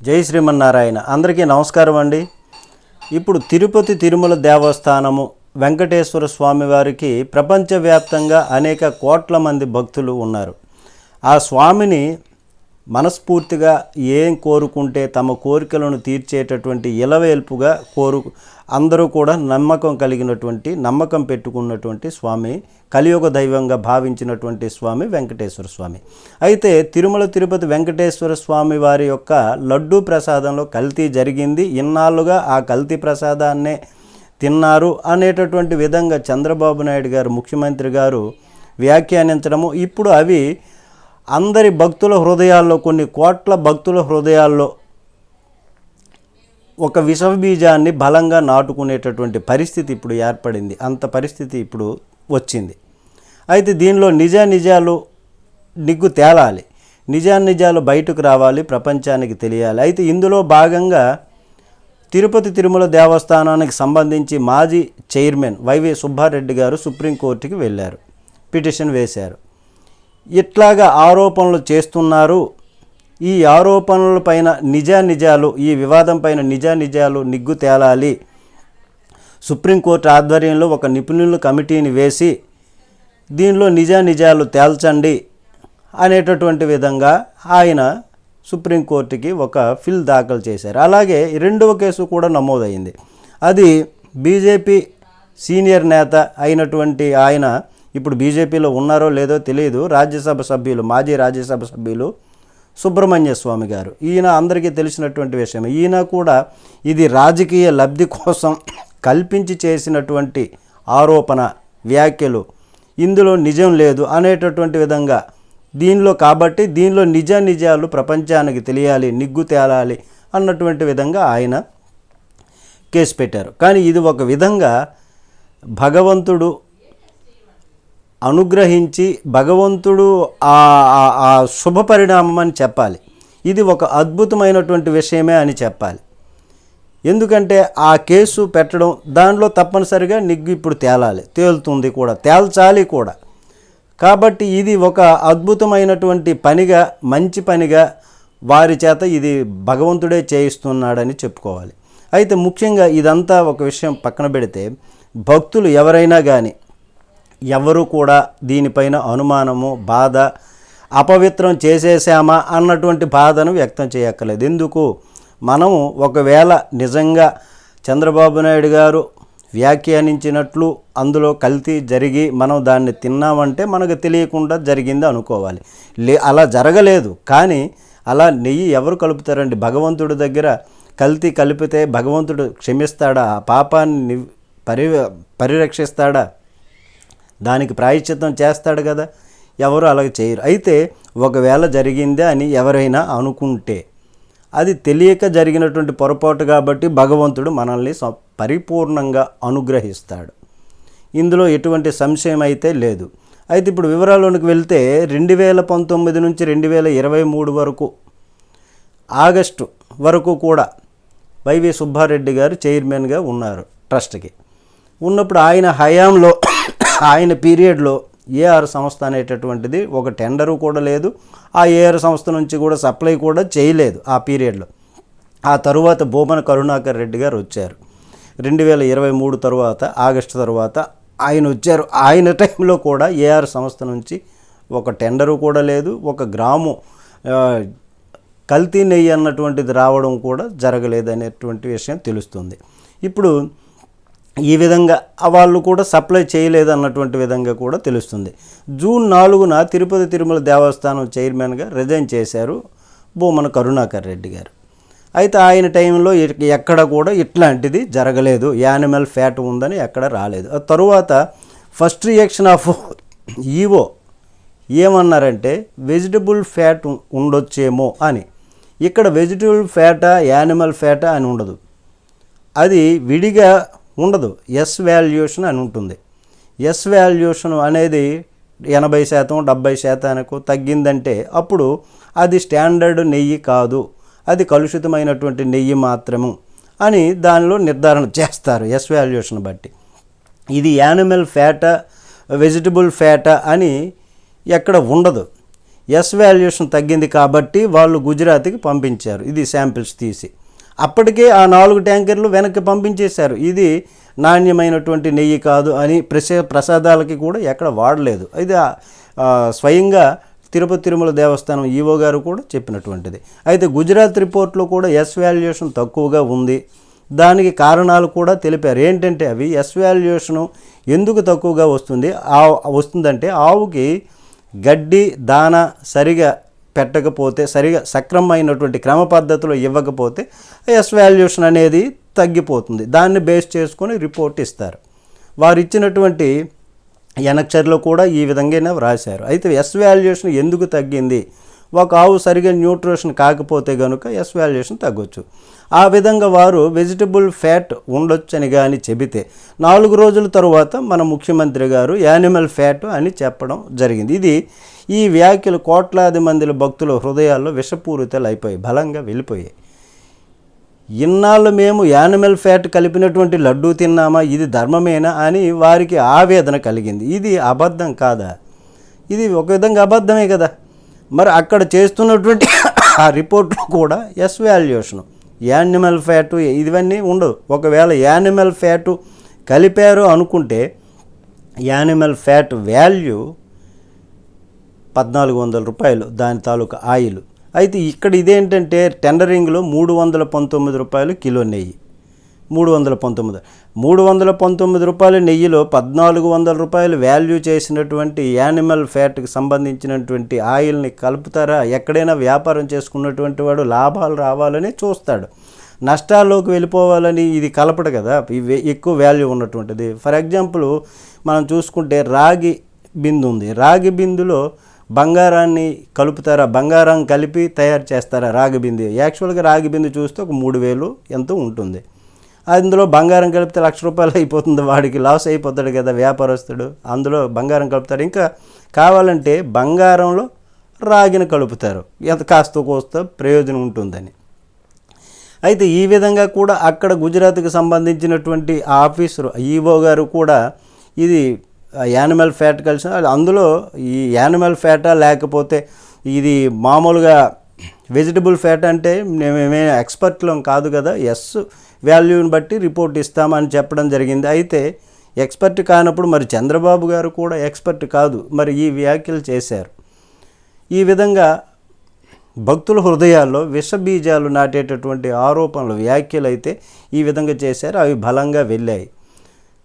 జై శ్రీమన్నారాయణ. అందరికీ నమస్కారం అండి. ఇప్పుడు తిరుపతి తిరుమల దేవస్థానము వెంకటేశ్వర స్వామి వారికి ప్రపంచవ్యాప్తంగా అనేక కోట్ల మంది భక్తులు ఉన్నారు. ఆ స్వామిని మనస్ఫూర్తిగా ఏం కోరుకుంటే తమ కోరికలను తీర్చేటటువంటి ఇలవేల్పుగా అందరూ కూడా నమ్మకం పెట్టుకున్నటువంటి స్వామి, కలియుగ దైవంగా భావించినటువంటి స్వామి వెంకటేశ్వర స్వామి. అయితే తిరుమల తిరుపతి వెంకటేశ్వర స్వామి వారి యొక్క లడ్డూ ప్రసాదంలో కల్తీ జరిగింది, ఇన్నాళ్ళుగా ఆ కల్తీ ప్రసాదాన్నే తిన్నారు అనేటటువంటి విధంగా చంద్రబాబు నాయుడు గారు, ముఖ్యమంత్రి గారు వ్యాఖ్యానించడము, ఇప్పుడు అవి అందరి భక్తుల హృదయాల్లో, కొన్ని కోట్ల భక్తుల హృదయాల్లో ఒక విషబీజాన్ని బలంగా నాటుకునేటటువంటి పరిస్థితి ఇప్పుడు ఏర్పడింది. అంత పరిస్థితి ఇప్పుడు వచ్చింది. అయితే దీనిలో నిజాలు నిగ్గు తేలాలి, నిజాలు బయటకు రావాలి, ప్రపంచానికి తెలియాలి. అయితే ఇందులో భాగంగా తిరుపతి తిరుమల దేవస్థానానికి సంబంధించి మాజీ చైర్మన్ వైవి సుబ్బారెడ్డి గారు సుప్రీంకోర్టుకి వెళ్ళారు, పిటిషన్ వేశారు. ఇట్లాగా ఆరోపణలు చేస్తున్నారు, ఈ ఆరోపణల పైన నిజాలు, ఈ వివాదం పైన నిజాలు నిగ్గు తేలాలి, సుప్రీంకోర్టు ఆధ్వర్యంలో ఒక నిపుణుల కమిటీని వేసి దీనిలో నిజాలు తేల్చండి అనేటటువంటి విధంగా ఆయన సుప్రీంకోర్టుకి ఒక ఫిల్ దాఖలు చేశారు. అలాగే రెండవ కేసు కూడా నమోదైంది. అది బీజేపీ సీనియర్ నేత అయినటువంటి ఆయన, ఇప్పుడు బీజేపీలో ఉన్నారో లేదో తెలియదు, మాజీ రాజ్యసభ సభ్యులు సుబ్రహ్మణ్య స్వామి గారు. ఈయన అందరికీ తెలిసినటువంటి విషయం. ఈయన కూడా ఇది రాజకీయ లబ్ధి కోసం కల్పించి చేసినటువంటి ఆరోపణ, వ్యాఖ్యలు, ఇందులో నిజం లేదు అనేటటువంటి విధంగా దీనిలో నిజాలు ప్రపంచానికి తెలియాలి, నిగ్గు తేలాలి అన్నటువంటి విధంగా ఆయన కేసు పెట్టారు. కానీ ఇది ఒక విధంగా భగవంతుడు అనుగ్రహించి, భగవంతుడు ఆ శుభ పరిణామం అని చెప్పాలి. ఇది ఒక అద్భుతమైనటువంటి విషయమే అని చెప్పాలి. ఎందుకంటే ఆ కేసు పెట్టడం, దానిలో తప్పనిసరిగా నిగ్గు ఇప్పుడు తేలుతుంది కూడా, తేల్చాలి కూడా. కాబట్టి ఇది ఒక అద్భుతమైనటువంటి పనిగా, మంచి పనిగా వారి చేత ఇది భగవంతుడే చేయిస్తున్నాడని చెప్పుకోవాలి. అయితే ముఖ్యంగా ఇదంతా ఒక విషయం పక్కన పెడితే, భక్తులు ఎవరైనా కానీ ఎవరు కూడా దీనిపైన అనుమానము, బాధ, అపవిత్రం చేసేసామా అన్నటువంటి బాధను వ్యక్తం చేయక్కర్లేదు. ఎందుకు, మనము ఒకవేళ నిజంగా చంద్రబాబు నాయుడు గారు వ్యాఖ్యానించినట్లు అందులో కల్తీ జరిగి మనం దాన్ని తిన్నామంటే మనకు తెలియకుండా జరిగింది అనుకోవాలి. అలా జరగలేదు. కానీ అలా నెయ్యి ఎవరు కలుపుతారండి? భగవంతుడి దగ్గర కల్తీ కలిపితే భగవంతుడు క్షమిస్తాడా? ఆ పాపాన్ని పరిరక్షిస్తాడా? దానికి ప్రాయశ్చిత్తం చేస్తాడు కదా. ఎవరు అలాగ చేయరు. అయితే ఒకవేళ జరిగిందే అని ఎవరైనా అనుకుంటే అది తెలియక జరిగినటువంటి పొరపాటు కాబట్టి భగవంతుడు మనల్ని పరిపూర్ణంగా అనుగ్రహిస్తాడు. ఇందులో ఎటువంటి సంశయం అయితే లేదు. అయితే ఇప్పుడు వివరాల్లోకి వెళ్తే 2019 నుంచి 2023 వరకు, ఆగస్టు వరకు కూడా వైవి సుబ్బారెడ్డి గారు చైర్మన్గా ఉన్నారు ట్రస్ట్కి. ఉన్నప్పుడు ఆయన హయాంలో, ఆయన పీరియడ్లో ఏఆర్ సంస్థ అనేటటువంటిది ఒక టెండరు కూడా లేదు. ఆ ఏఆర్ సంస్థ నుంచి కూడా సప్లై కూడా చేయలేదు ఆ పీరియడ్లో. ఆ తరువాత భూమన కరుణాకర్ రెడ్డి గారు వచ్చారు. 2023 తరువాత, ఆగస్టు తరువాత ఆయన వచ్చారు. ఆయన టైంలో కూడా ఏఆర్ సంస్థ నుంచి ఒక టెండరు కూడా లేదు, ఒక గ్రాము కల్తీ నెయ్యి అన్నటువంటిది రావడం కూడా జరగలేదు అనేటువంటి విషయం తెలుస్తుంది. ఇప్పుడు ఈ విధంగా వాళ్ళు కూడా సప్లై చేయలేదు అన్నటువంటి విధంగా కూడా తెలుస్తుంది. జూన్ 4న తిరుపతి తిరుమల దేవస్థానం చైర్మన్గా రిజైన్ చేశారు భూమన కరుణాకర్ రెడ్డి గారు. అయితే ఆయన టైంలో ఎక్కడ కూడా ఇట్లాంటిది జరగలేదు, యానిమల్ ఫ్యాట్ ఉందని ఎక్కడ రాలేదు. ఆ తరువాత ఫస్ట్ రియాక్షన్ ఆఫ్ ఈవో ఏమన్నారంటే వెజిటబుల్ ఫ్యాట్ ఉండొచ్చేమో అని. ఇక్కడ వెజిటబుల్ ఫ్యాటా, యానిమల్ ఫ్యాటా అని ఉండదు, అది విడిగా ఉండదు, ఎస్ వాల్యుయేషన్ అని ఉంటుంది. ఎస్ వాల్యుయేషన్ అనేది 80%, 70% తగ్గిందంటే అప్పుడు అది స్టాండర్డ్ నెయ్యి కాదు, అది కలుషితమైనటువంటి నెయ్యి మాత్రము అని దానిలో నిర్ధారణ చేస్తారు ఎస్ వాల్యుయేషన్ బట్టి. ఇది యానిమల్ ఫ్యాటా, వెజిటబుల్ ఫ్యాటా అని ఎక్కడ ఉండదు. ఎస్ వాల్యుయేషన్ తగ్గింది కాబట్టి వాళ్ళు గుజరాత్కి పంపించారు ఇది శాంపిల్స్ తీసి. అప్పటికే ఆ 4 ట్యాంకర్లు వెనక్కి పంపించేశారు. ఇది నాణ్యమైనటువంటి నెయ్యి కాదు అని ప్రసాదాలకి కూడా ఎక్కడ వాడలేదు. ఇది స్వయంగా తిరుపతి తిరుమల దేవస్థానం ఈవో గారు కూడా చెప్పినటువంటిది. అయితే గుజరాత్ రిపోర్ట్లో కూడా ఎస్ వాల్యుయేషన్ తక్కువగా ఉంది. దానికి కారణాలు కూడా తెలిపారు. ఏంటంటే అవి ఎస్ వాల్యుయేషను ఎందుకు తక్కువగా వస్తుందంటే ఆవుకి గడ్డి దాన సరిగా పెట్టకపోతే, సరిగా సక్రమమైనటువంటి క్రమ పద్ధతిలో ఇవ్వకపోతే ఎస్ వాల్యుయేషన్ అనేది తగ్గిపోతుంది. దాన్ని బేస్ చేసుకొని రిపోర్ట్ ఇస్తారు. వారు ఇచ్చినటువంటి ఎనక్చర్లో కూడా ఈ విధంగానే వ్రాశారు. అయితే ఎస్ వాల్యుయేషన్ ఎందుకు తగ్గింది, ఒక ఆవు సరిగా న్యూట్రిషన్ కాకపోతే కనుక ఎస్ వాల్యుయేషన్ తగ్గొచ్చు. ఆ విధంగా వారు వెజిటబుల్ ఫ్యాట్ ఉండొచ్చని కానీ చెబితే 4 రోజుల తరువాత మన ముఖ్యమంత్రి గారు యానిమల్ ఫ్యాట్ అని చెప్పడం జరిగింది. ఈ వ్యాఖ్యలు కోట్లాది మంది భక్తుల హృదయాల్లో విషపూరితలు అయిపోయి బలంగా వెళ్ళిపోయాయి. ఇన్నాళ్ళు మేము యానిమల్ ఫ్యాట్ కలిపినటువంటి లడ్డూ తిన్నామా, ఇది ధర్మమేనా అని వారికి ఆవేదన కలిగింది. ఇది అబద్ధం కాదా? ఇది ఒక విధంగా అబద్ధమే కదా. మరి అక్కడ చేస్తున్నటువంటి ఆ రిపోర్ట్లో కూడా ఎస్ వాల్యుయేషను యానిమల్ ఫ్యాటు ఇవన్నీ ఉండవు. ఒకవేళ యానిమల్ ఫ్యాటు కలిపారు అనుకుంటే యానిమల్ ఫ్యాట్ వాల్యూ 1400 రూపాయలు దాని తాలూకా ఆయిల్. అయితే ఇక్కడ ఇదేంటంటే టెండరింగ్లో 319 రూపాయలు కిలో నెయ్యి. 319 రూపాయల నెయ్యిలో 1400 రూపాయలు వాల్యూ చేసినటువంటి యానిమల్ ఫ్యాట్కి సంబంధించినటువంటి ఆయిల్ని కలుపుతారా? ఎక్కడైనా వ్యాపారం చేసుకున్నటువంటి వాడు లాభాలు రావాలని చూస్తాడు, నష్టాల్లోకి వెళ్ళిపోవాలని ఇది కలపడు కదా. ఇవి ఎక్కువ వాల్యూ ఉన్నటువంటిది. ఫర్ ఎగ్జాంపుల్ మనం చూసుకుంటే రాగి బిందు ఉంది. రాగి బిందులో బంగారాన్ని కలుపుతారా? బంగారం కలిపి తయారు చేస్తారా రాగి బిందు? యాక్చువల్గా రాగి బిందు చూస్తే ఒక 3000 ఎంతో ఉంటుంది. అందులో బంగారం కలిపితే 1,00,000 రూపాయలు అయిపోతుంది. వాడికి లాస్ అయిపోతాడు కదా వ్యాపారస్తుడు. అందులో బంగారం కలుపుతారు. ఇంకా కావాలంటే బంగారంలో రాగిని కలుపుతారు, ఎంత కాస్త కోస్త ప్రయోజనం ఉంటుందని. అయితే ఈ విధంగా కూడా అక్కడ గుజరాత్కి సంబంధించినటువంటి ఆఫీసరు ఈవో గారు కూడా ఇది యానిమల్ ఫ్యాట్ కలిసి అందులో ఈ యానిమల్ ఫ్యాటా లేకపోతే ఇది మామూలుగా వెజిటబుల్ ఫ్యాట్ అంటే మేమే ఎక్స్పర్ట్లం కాదు కదా, ఎస్ వాల్యూని బట్టి రిపోర్ట్ ఇస్తామని చెప్పడం జరిగింది. అయితే ఎక్స్పర్ట్ కానప్పుడు మరి చంద్రబాబు గారు కూడా ఎక్స్పర్ట్ కాదు, మరి ఈ వ్యాఖ్యలు చేశారు. ఈ విధంగా భక్తుల హృదయాల్లో విషబీజాలు నాటేటటువంటి ఆరోపణలు వ్యాఖ్యలు అయితే ఈ విధంగా చేశారు. అవి బలంగా వెళ్ళాయి.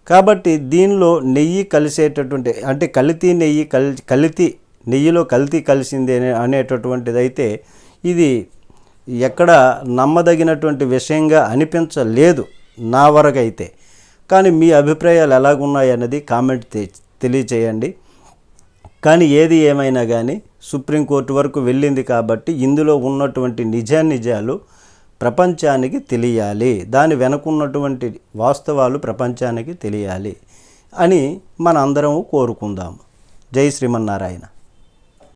కాబట్టి దీనిలో నెయ్యి కలిసేటటువంటి అంటే కల్తీ నెయ్యిలో కల్తీ కలిసింది అనేటటువంటిది అయితే ఇది ఎక్కడ నమ్మదగినటువంటి విషయంగా అనిపించలేదు నా వరకైతే. కానీ మీ అభిప్రాయాలు ఎలాగున్నాయి అన్నది కామెంట్ తెలియచేయండి. కానీ ఏది ఏమైనా కానీ సుప్రీంకోర్టు వరకు వెళ్ళింది కాబట్టి ఇందులో ఉన్నటువంటి నిజాలు ప్రపంచానికి తెలియాలి, దాని వెనుకున్నటువంటి వాస్తవాలు ప్రపంచానికి తెలియాలి అని మన అందరం కోరుకుందాము. జై శ్రీమన్నారాయణ.